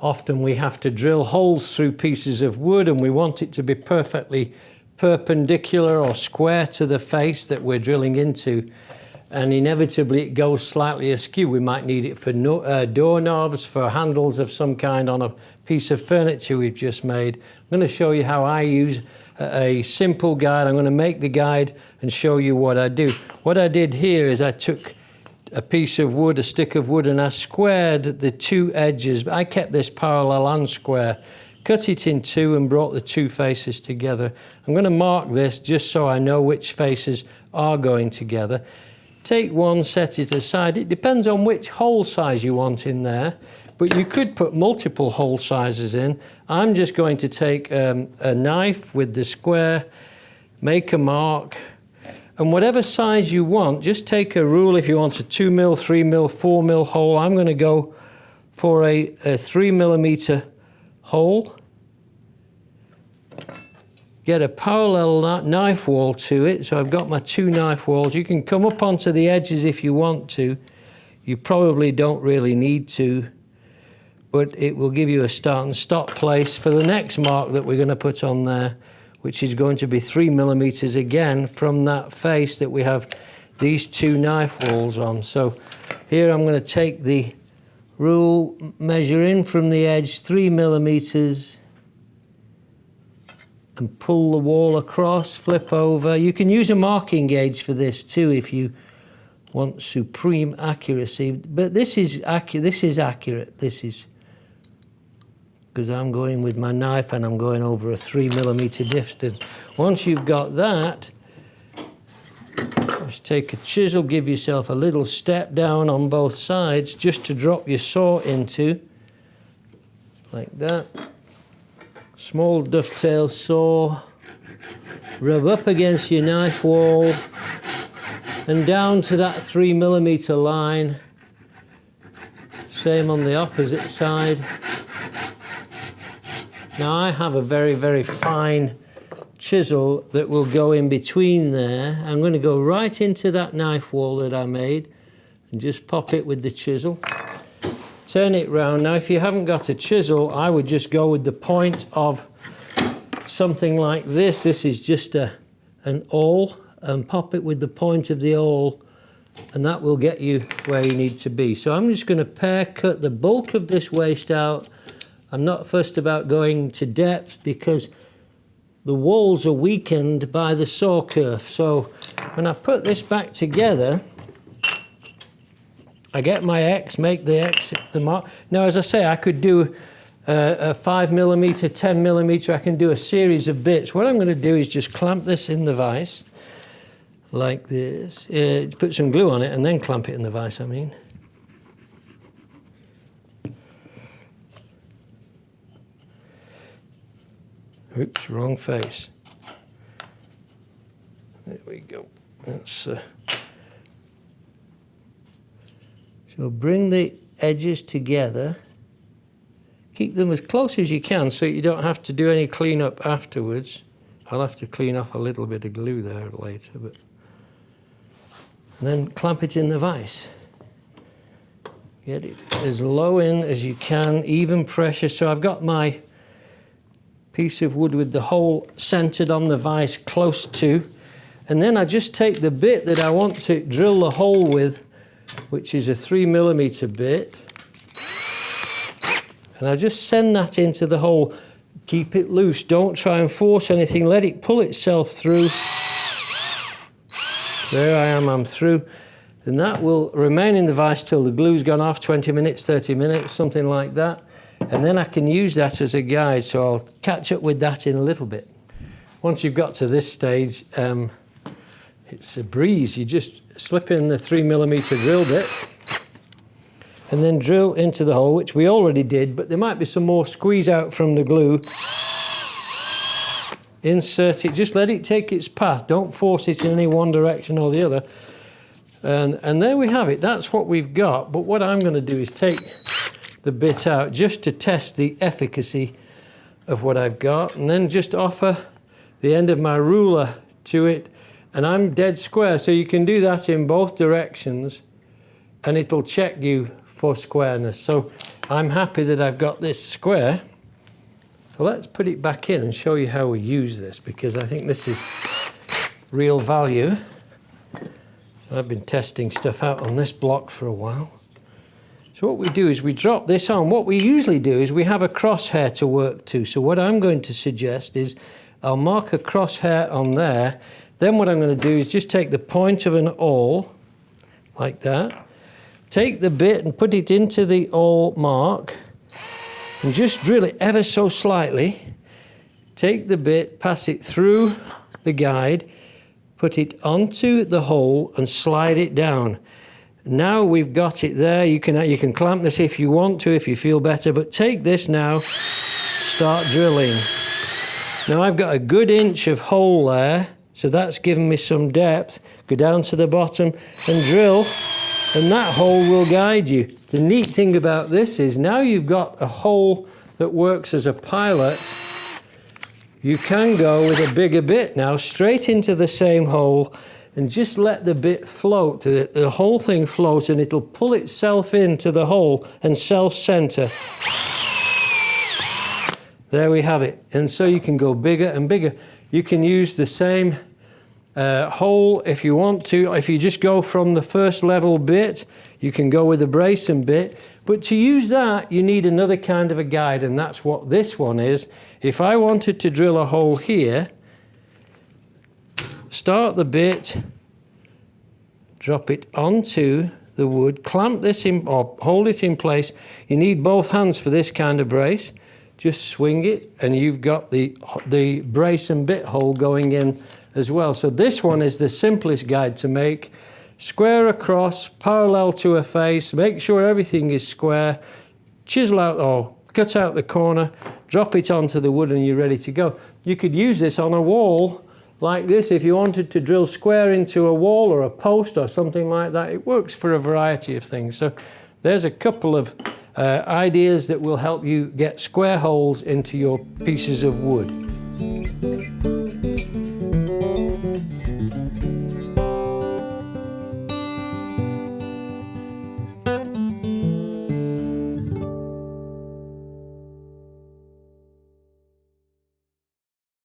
often we have to drill holes through pieces of wood and we want it to be perfectly perpendicular or square to the face that we're drilling into, and inevitably it goes slightly askew. We might need it for doorknobs, for handles of some kind on a piece of furniture we've just made. I'm going to show you how I use a simple guide. I'm going to make the guide and show you what I do. What I did here is I took a piece of wood, a stick of wood, and I squared the two edges. I kept this parallel and square, cut it in two and brought the two faces together. I'm going to mark this just so I know which faces are going together. Take one, set it aside. It depends on which hole size you want in there, but you could put multiple hole sizes in. I'm just going to take a knife with the square, make a mark, and whatever size you want, just take a rule. If you want a 2 mil, 3 mil, 4 mil hole, I'm going to go for a 3 millimeter hole. Get a parallel knife wall to it. So I've got my two knife walls. You can come up onto the edges if you want to. You probably don't really need to, but it will give you a start and stop place for the next mark that we're going to put on there, which is going to be 3 millimeters again from that face that we have these two knife walls on. So here I'm going to take the rule, measure in from the edge 3 millimeters, and pull the wall across, flip over. You can use a marking gauge for this too if you want supreme accuracy, but this is accurate. This is because I'm going with my knife and I'm going over a 3 millimeter distance. Once you've got that, just take a chisel, give yourself a little step down on both sides just to drop your saw into, like that. Small dovetail saw, rub up against your knife wall and down to that 3 millimeter line. Same on the opposite side. Now I have a very, very fine chisel that will go in between there. I'm going to go right into that knife wall that I made and just pop it with the chisel. Turn it round. Now if you haven't got a chisel, I would just go with the point of something like this. This is just an awl, and pop it with the point of the awl, and that will get you where you need to be. So I'm just going to pair cut the bulk of this waste out. I'm not fussed about going to depth because the walls are weakened by the saw kerf. So when I put this back together, I get my X, make the X, the mark. Now, as I say, I could do a 5 millimeter, 10 millimeter. I can do a series of bits. What I'm going to do is just clamp this in the vise like this. Put some glue on it and then clamp it in the vise, I mean. Oops, wrong face. There we go. That's so bring the edges together. Keep them as close as you can so you don't have to do any cleanup afterwards. I'll have to clean off a little bit of glue there later, but and then clamp it in the vise. Get it as low in as you can, even pressure. So I've got my piece of wood with the hole centered on the vise close to, and then I just take the bit that I want to drill the hole with, which is a 3 millimeter bit, and I just send that into the hole. Keep it loose, don't try and force anything, let it pull itself through. There I am, I'm through. And that will remain in the vise till the glue's gone off, 20 minutes, 30 minutes, something like that. And then I can use that as a guide, so I'll catch up with that in a little bit. Once you've got to this stage, it's a breeze. You just slip in the 3 millimeter drill bit and then drill into the hole, which we already did, but there might be some more squeeze out from the glue. Insert it, just let it take its path. Don't force it in any one direction or the other. And there we have it. That's what we've got. But what I'm going to do is take the bit out just to test the efficacy of what I've got, and then just offer the end of my ruler to it, and I'm dead square. So you can do that in both directions and it'll check you for squareness. So I'm happy that I've got this square. So let's put it back in and show you how we use this, because I think this is real value. I've been testing stuff out on this block for a while. So what we do is we drop this on. What we usually do is we have a crosshair to work to. So what I'm going to suggest is I'll mark a crosshair on there. Then what I'm going to do is just take the point of an awl, like that. Take the bit and put it into the awl mark and just drill it ever so slightly. Take the bit, pass it through the guide, put it onto the hole and slide it down. Now we've got it there. You can clamp this if you want to, if you feel better, but take this now, start drilling. Now I've got a good inch of hole there, so that's given me some depth. Go down to the bottom and drill, and that hole will guide you. The neat thing about this is now you've got a hole that works as a pilot. You can go with a bigger bit now straight into the same hole and just let the bit float. The whole thing floats and it'll pull itself into the hole and self-center. There we have it. And so you can go bigger and bigger. You can use the same hole if you want to. If you just go from the first level bit, you can go with the bracing bit. But to use that, you need another kind of a guide, and that's what this one is. If I wanted to drill a hole here, start the bit, drop it onto the wood, clamp this in or hold it in place. You need both hands for this kind of brace. Just swing it and you've got the brace and bit hole going in as well. So this one is the simplest guide to make. Square across, parallel to a face, make sure everything is square, chisel out or cut out the corner, drop it onto the wood and you're ready to go. You could use this on a wall like this if you wanted to drill square into a wall or a post or something like that. It works for a variety of things. So there's a couple of ideas that will help you get square holes into your pieces of wood.